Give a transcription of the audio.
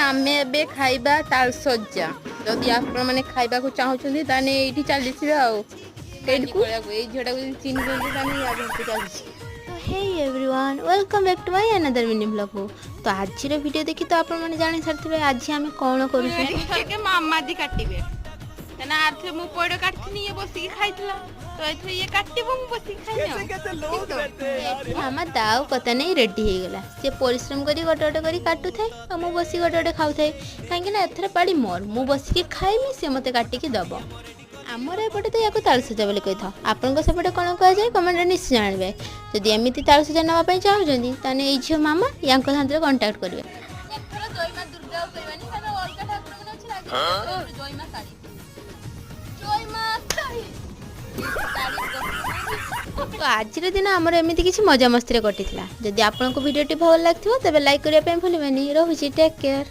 आमे एबे खाइबा तालसज्जा जदि आपण माने खाइबा को चाहुछन्ती ताने एठी चलीछि आउ केन को ए झोडा को चिन जल्दी ताने या घर चलीछि। तो hey everyone welcome back to my another mini blog. तो आज रो वीडियो देखि तो आपण माने जानि सरथिबे आज हम कोन करू छी के मामा दी काटिबे ना आथे मु पड़ो काटथिनी ये बसी खाइतला तो एथे ये काटिबो मु बसी खाइना मामा दाव कथा नहीं रेडी हे गेला से परिश्रम करी गोटे गोटे करी काटू थाए और मु बसी गोटे गोटे खाउ थाए काहे ना एथरे पाड़ी मोर मु बसी के खाइमी से मते काटी के दबो। आमर एपटे तो याको तालसजा बोली कहि था आपन को सेपटे कोन कह जाय कमेंट रे निश्चय जानबे। जदि एमिति तालसजा नवा पई चाहउजंदी ताने ए झियो मामा यांको साथे कांटेक्ट करबे। एथरा जयमा दुर्गा कहबानी ताने अलगा ठाकुर मन अछि लागे जयमा साड़ी तो आज दिन आमर एमती किसी मजा मस्ती कटी। जदि आपको वीडियो भल लगे तेज लाइक करने भूलें। रोचे टेक केयर।